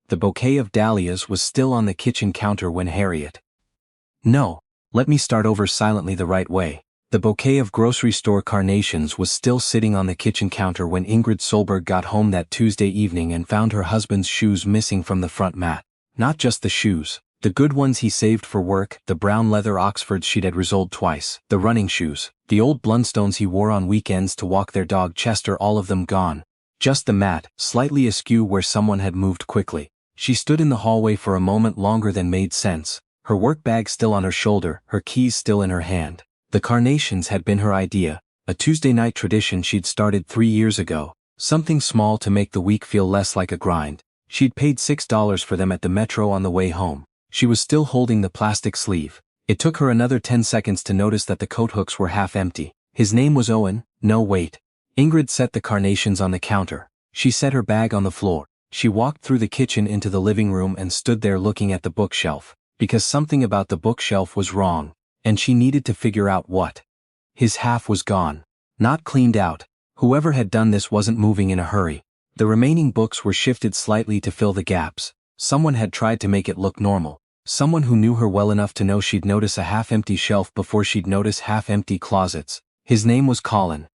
The bouquet of dahlias was still on the kitchen counter when Harriet. No, let me start over silently the right way. The bouquet of grocery store carnations was still sitting on the kitchen counter when Ingrid Solberg got home that Tuesday evening and found her husband's shoes missing from the front mat. Not just the shoes, the good ones he saved for work, the brown leather Oxfords she'd had resoled twice, the running shoes, the old Blundstones he wore on weekends to walk their dog Chester, all of them gone. Just the mat, slightly askew where someone had moved quickly. She stood in the hallway for a moment longer than made sense, her work bag still on her shoulder, her keys still in her hand. The carnations had been her idea, a Tuesday night tradition she'd started 3 years ago, something small to make the week feel less like a grind. She'd paid $6 for them at the Metro on the way home. She was still holding the plastic sleeve. It took her another 10 seconds to notice that the coat hooks were half empty. His name was Owen. No, wait. Ingrid set the carnations on the counter. She set her bag on the floor. She walked through the kitchen into the living room and stood there looking at the bookshelf, because something about the bookshelf was wrong, and she needed to figure out what. His half was gone. Not cleaned out. Whoever had done this wasn't moving in a hurry. The remaining books were shifted slightly to fill the gaps. Someone had tried to make it look normal. Someone who knew her well enough to know she'd notice a half-empty shelf before she'd notice half-empty closets. His name was Colin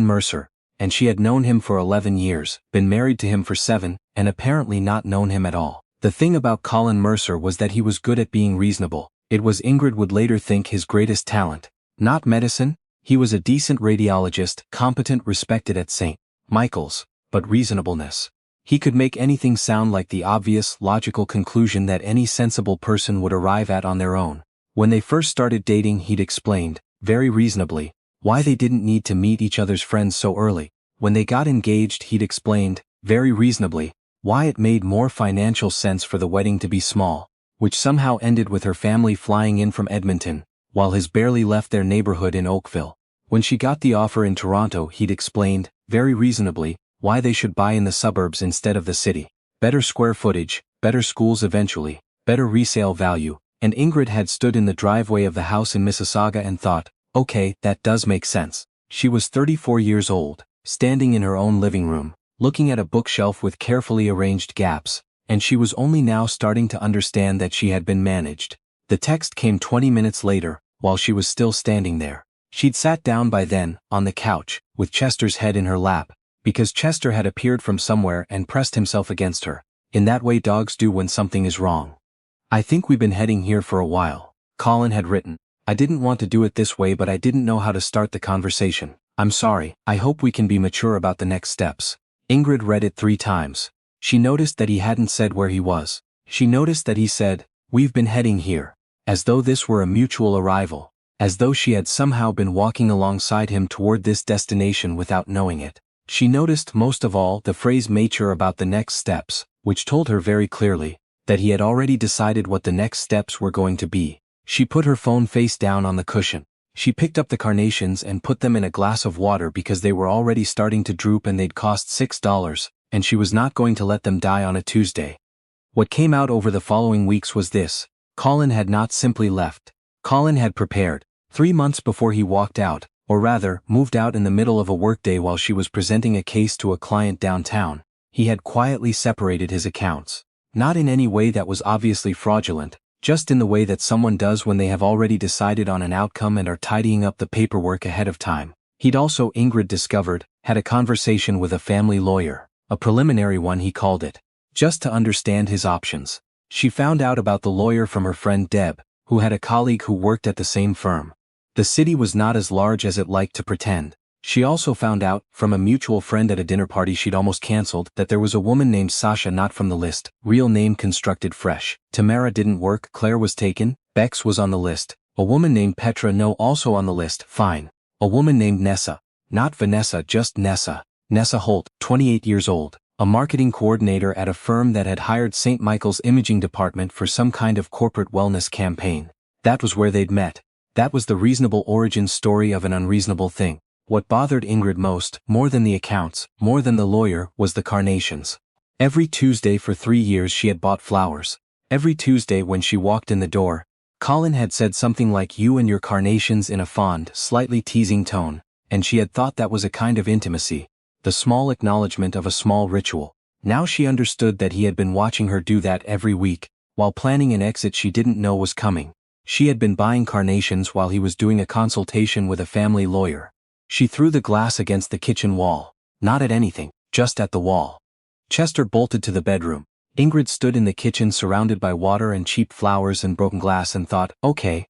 Mercer, and she had known him for 11 years, been married to him for 7, and apparently not known him at all. The thing about Colin Mercer was that he was good at being reasonable. It was, Ingrid would later think, his greatest talent. Not medicine. He was a decent radiologist, competent, respected at St. Michael's, but reasonableness. He could make anything sound like the obvious, logical conclusion that any sensible person would arrive at on their own. When they first started dating, he'd explained, very reasonably, why they didn't need to meet each other's friends so early. When they got engaged, he'd explained, very reasonably, why it made more financial sense for the wedding to be small, which somehow ended with her family flying in from Edmonton, while his barely left their neighborhood in Oakville. When she got the offer in Toronto, he'd explained, very reasonably, why they should buy in the suburbs instead of the city. Better square footage, better schools eventually, better resale value, and Ingrid had stood in the driveway of the house in Mississauga and thought, okay, that does make sense. She was 34 years old, standing in her own living room, looking at a bookshelf with carefully arranged gaps, and she was only now starting to understand that she had been managed. The text came 20 minutes later, while she was still standing there. She'd sat down by then, on the couch, with Chester's head in her lap, because Chester had appeared from somewhere and pressed himself against her, in that way dogs do when something is wrong. I think we've been heading here for a while, Colin had written. I didn't want to do it this way, but I didn't know how to start the conversation. I'm sorry. I hope we can be mature about the next steps. Ingrid read it 3 times. She noticed that he hadn't said where he was. She noticed that he said, "We've been heading here," as though this were a mutual arrival, as though she had somehow been walking alongside him toward this destination without knowing it. She noticed most of all the phrase mature about the next steps, which told her very clearly that he had already decided what the next steps were going to be. She put her phone face down on the cushion. She picked up the carnations and put them in a glass of water because they were already starting to droop and they'd cost $6, and she was not going to let them die on a Tuesday. What came out over the following weeks was this: Colin had not simply left. Colin had prepared. 3 months before he walked out, or rather, moved out in the middle of a workday while she was presenting a case to a client downtown, he had quietly separated his accounts. Not in any way that was obviously fraudulent, just in the way that someone does when they have already decided on an outcome and are tidying up the paperwork ahead of time. He'd also, Ingrid discovered, had a conversation with a family lawyer, a preliminary one he called it, just to understand his options. She found out about the lawyer from her friend Deb, who had a colleague who worked at the same firm. The city was not as large as it liked to pretend. She also found out, from a mutual friend at a dinner party she'd almost cancelled, that there was a woman named Sasha not from the list, real name constructed fresh. Tamara didn't work, Claire was taken, Bex was on the list, a woman named Petra no also on the list, fine. A woman named Nessa, not Vanessa, just Nessa. Nessa Holt, 28 years old, a marketing coordinator at a firm that had hired St. Michael's imaging department for some kind of corporate wellness campaign. That was where they'd met. That was the reasonable origin story of an unreasonable thing. What bothered Ingrid most, more than the accounts, more than the lawyer, was the carnations. Every Tuesday for 3 years she had bought flowers. Every Tuesday when she walked in the door, Colin had said something like "you and your carnations" in a fond, slightly teasing tone, and she had thought that was a kind of intimacy, the small acknowledgement of a small ritual. Now she understood that he had been watching her do that every week, while planning an exit she didn't know was coming. She had been buying carnations while he was doing a consultation with a family lawyer. She threw the glass against the kitchen wall. Not at anything, just at the wall. Chester bolted to the bedroom. Ingrid stood in the kitchen surrounded by water and cheap flowers and broken glass and thought, okay,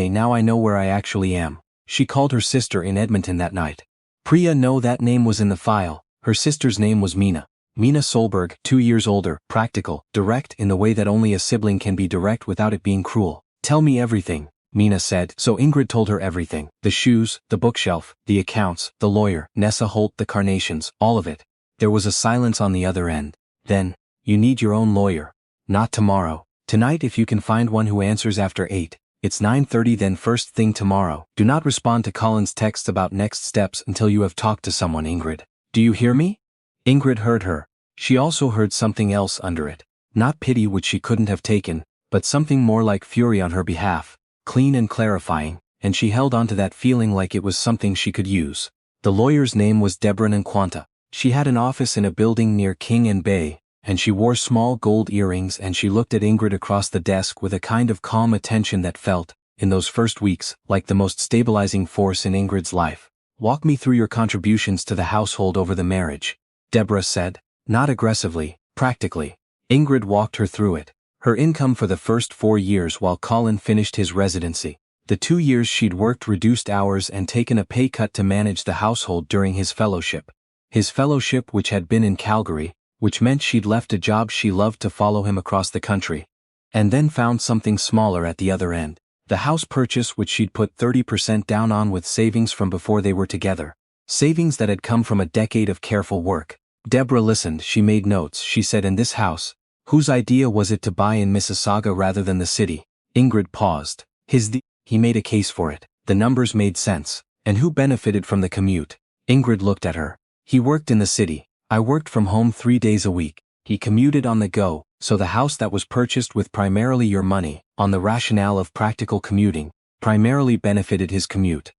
now I know where I actually am. She called her sister in Edmonton that night. Priya, no, that name was in the file. Her sister's name was Mina. Mina Solberg, 2 years older, practical, direct in the way that only a sibling can be direct without it being cruel. Tell me everything, Mina said. So Ingrid told her everything. The shoes, the bookshelf, the accounts, the lawyer, Nessa Holt, the carnations, all of it. There was a silence on the other end. Then, you need your own lawyer. Not tomorrow. Tonight if you can find one who answers after 8. It's 9:30 then first thing tomorrow. Do not respond to Colin's texts about next steps until you have talked to someone, Ingrid. Do you hear me? Ingrid heard her. She also heard something else under it. Not pity, which she couldn't have taken, but something more like fury on her behalf, clean and clarifying, and she held on to that feeling like it was something she could use. The lawyer's name was Deborah Nquanta. She had an office in a building near King and Bay, and she wore small gold earrings, and she looked at Ingrid across the desk with a kind of calm attention that felt, in those first weeks, like the most stabilizing force in Ingrid's life. Walk me through your contributions to the household over the marriage, Deborah said, not aggressively, practically. Ingrid walked her through it. Her income for the first 4 years while Colin finished his residency. The 2 years she'd worked reduced hours and taken a pay cut to manage the household during his fellowship. His fellowship, which had been in Calgary, which meant she'd left a job she loved to follow him across the country. And then found something smaller at the other end. The house purchase, which she'd put 30% down on with savings from before they were together. Savings that had come from a decade of careful work. Deborah listened, she made notes. She said, in this house, whose idea was it to buy in Mississauga rather than the city? Ingrid paused. He made a case for it. The numbers made sense. And who benefited from the commute? Ingrid looked at her. He worked in the city. I worked from home 3 days a week. He commuted on the go, so the house that was purchased with primarily your money, on the rationale of practical commuting, primarily benefited his commute.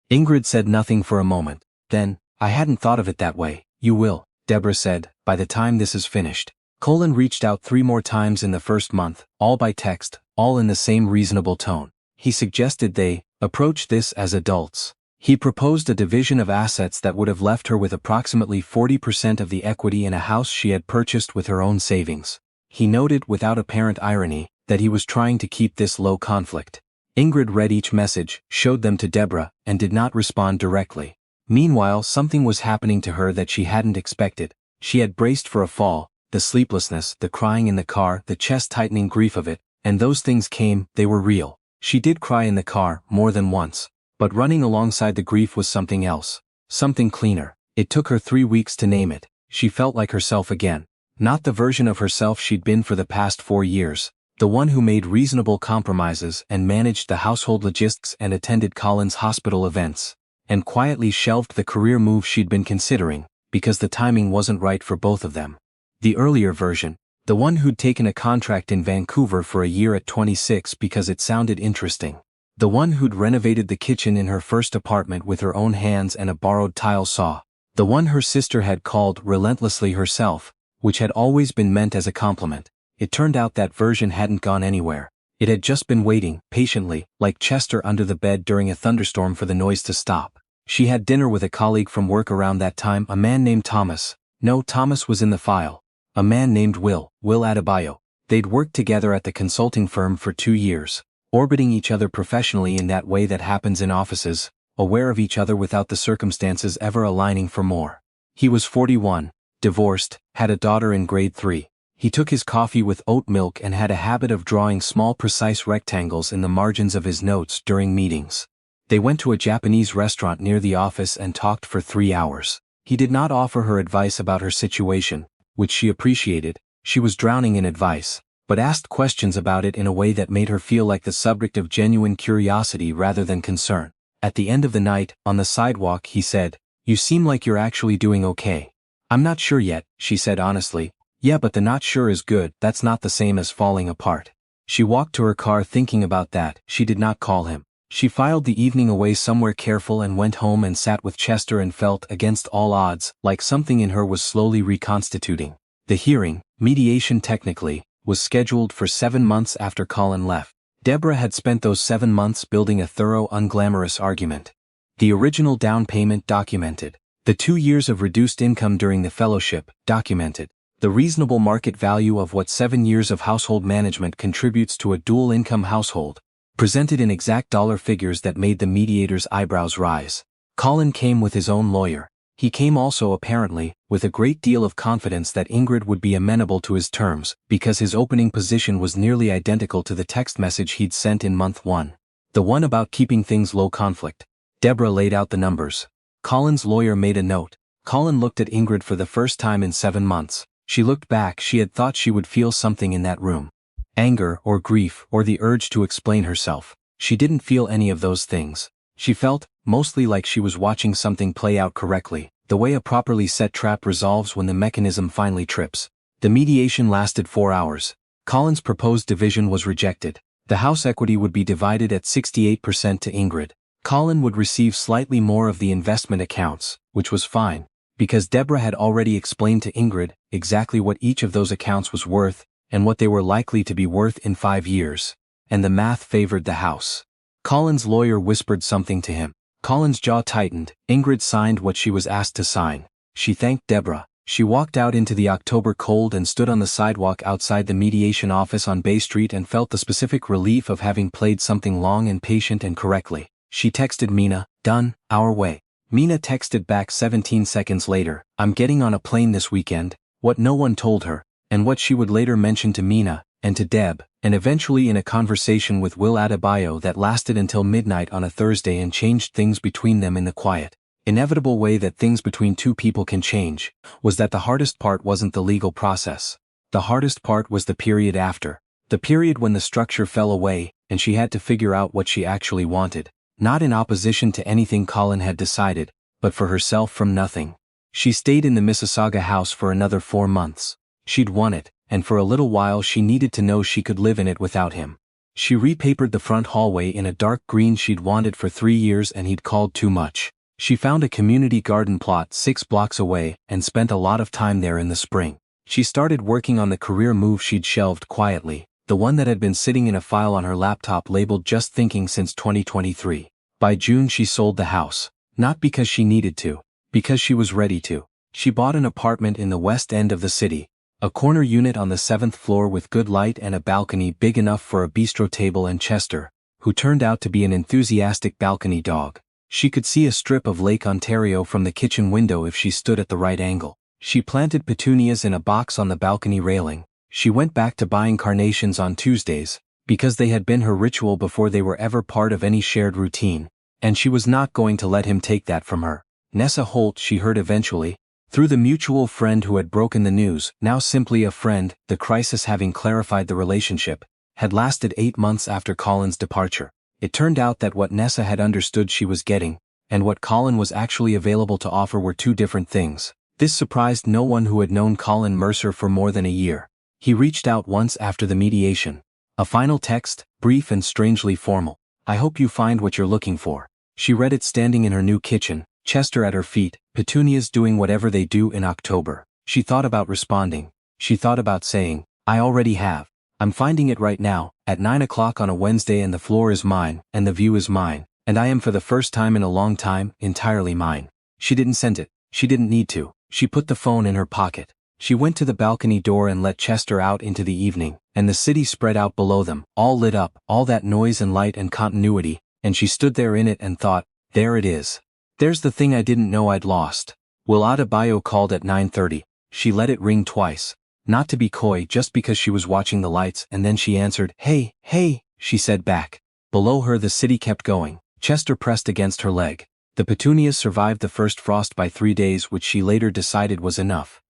Ingrid said nothing for a moment. Then, I hadn't thought of it that way. You will, Deborah said, by the time this is finished. Colin reached out 3 more times in the first month, all by text, all in the same reasonable tone. He suggested they approach this as adults. He proposed a division of assets that would have left her with approximately 40% of the equity in a house she had purchased with her own savings. He noted, without apparent irony, that he was trying to keep this low conflict. Ingrid read each message, showed them to Deborah, and did not respond directly. Meanwhile, something was happening to her that she hadn't expected. She had braced for a fall, the sleeplessness, the crying in the car, the chest-tightening grief of it, and those things came, they were real. She did cry in the car, more than once. But running alongside the grief was something else, something cleaner. It took her 3 weeks to name it. She felt like herself again. Not the version of herself she'd been for the past 4 years, the one who made reasonable compromises and managed the household logistics and attended Colin's hospital events, and quietly shelved the career move she'd been considering, because the timing wasn't right for both of them. The earlier version, the one who'd taken a contract in Vancouver for a year at 26 because it sounded interesting. The one who'd renovated the kitchen in her first apartment with her own hands and a borrowed tile saw. The one her sister had called relentlessly herself, which had always been meant as a compliment. It turned out that version hadn't gone anywhere. It had just been waiting, patiently, like Chester under the bed during a thunderstorm for the noise to stop. She had dinner with a colleague from work around that time, a man named Thomas. No, Thomas was in the file. A man named Will Adebayo. They'd worked together at the consulting firm for 2 years. Orbiting each other professionally in that way that happens in offices, aware of each other without the circumstances ever aligning for more. He was 41, divorced, had a daughter in grade 3. He took his coffee with oat milk and had a habit of drawing small precise rectangles in the margins of his notes during meetings. They went to a Japanese restaurant near the office and talked for 3 hours. He did not offer her advice about her situation, which she appreciated. She was drowning in advice, but asked questions about it in a way that made her feel like the subject of genuine curiosity rather than concern. At the end of the night, on the sidewalk, he said, "You seem like you're actually doing okay." "I'm not sure yet," she said honestly. "Yeah, but the not sure is good, that's not the same as falling apart." She walked to her car thinking about that. She did not call him. She filed the evening away somewhere careful and went home and sat with Chester and felt, against all odds, like something in her was slowly reconstituting. The hearing, mediation technically, was scheduled for 7 months after Colin left. Deborah had spent those 7 months building a thorough, unglamorous argument. The original down payment documented. The 2 years of reduced income during the fellowship documented. The reasonable market value of what 7 years of household management contributes to a dual-income household, presented in exact dollar figures that made the mediator's eyebrows rise. Colin came with his own lawyer. He came also, apparently, with a great deal of confidence that Ingrid would be amenable to his terms, because his opening position was nearly identical to the text message he'd sent in month 1. The one about keeping things low conflict. Deborah laid out the numbers. Colin's lawyer made a note. Colin looked at Ingrid for the first time in 7 months. She looked back. She had thought she would feel something in that room. Anger, or grief, or the urge to explain herself. She didn't feel any of those things. She felt, mostly, like she was watching something play out correctly, the way a properly set trap resolves when the mechanism finally trips. The mediation lasted 4 hours. Colin's proposed division was rejected. The house equity would be divided at 68% to Ingrid. Colin would receive slightly more of the investment accounts, which was fine, because Deborah had already explained to Ingrid exactly what each of those accounts was worth and what they were likely to be worth in 5 years. And the math favored the house. Colin's lawyer whispered something to him. Colin's jaw tightened. Ingrid signed what she was asked to sign. She thanked Deborah. She walked out into the October cold and stood on the sidewalk outside the mediation office on Bay Street and felt the specific relief of having played something long and patient and correctly. She texted Mina, "Done, our way." Mina texted back 17 seconds later, "I'm getting on a plane this weekend," what no one told her, and what she would later mention to Mina, and to Deb, and eventually in a conversation with Will Adebayo that lasted until midnight on a Thursday and changed things between them in the quiet, inevitable way that things between two people can change, was that the hardest part wasn't the legal process. The hardest part was the period after. The period when the structure fell away, and she had to figure out what she actually wanted. Not in opposition to anything Colin had decided, but for herself from nothing. She stayed in the Mississauga house for another 4 months. She'd won it, and for a little while she needed to know she could live in it without him. She repapered the front hallway in a dark green she'd wanted for 3 years and he'd called too much. She found a community garden plot 6 blocks away and spent a lot of time there in the spring. She started working on the career move she'd shelved quietly, the one that had been sitting in a file on her laptop labeled "Just Thinking" since 2023. By June she sold the house. Not because she needed to, because she was ready to. She bought an apartment in the west end of the city. A corner unit on the 7th floor with good light and a balcony big enough for a bistro table and Chester, who turned out to be an enthusiastic balcony dog. She could see a strip of Lake Ontario from the kitchen window if she stood at the right angle. She planted petunias in a box on the balcony railing. She went back to buying carnations on Tuesdays, because they had been her ritual before they were ever part of any shared routine, and she was not going to let him take that from her. Nessa Holt, she heard eventually, through the mutual friend who had broken the news, now simply a friend, the crisis having clarified the relationship, had lasted 8 months after Colin's departure. It turned out that what Nessa had understood she was getting, and what Colin was actually available to offer were 2 different things. This surprised no one who had known Colin Mercer for more than a year. He reached out once after the mediation. A final text, brief and strangely formal. "I hope you find what you're looking for." She read it standing in her new kitchen, Chester at her feet, petunias doing whatever they do in October. She thought about responding. She thought about saying, "I already have. I'm finding it right now, at 9 o'clock on a Wednesday, and the floor is mine, and the view is mine, and I am for the first time in a long time, entirely mine." She didn't send it. She didn't need to. She put the phone in her pocket. She went to the balcony door and let Chester out into the evening, and the city spread out below them, all lit up, all that noise and light and continuity, and she stood there in it and thought, there it is. There's the thing I didn't know I'd lost. Will Adebayo called at 9:30. She let it ring twice. Not to be coy, just because she was watching the lights, and then she answered, "Hey, hey," she said back. Below her the city kept going. Chester pressed against her leg. The petunias survived the first frost by 3 days, which she later decided was enough.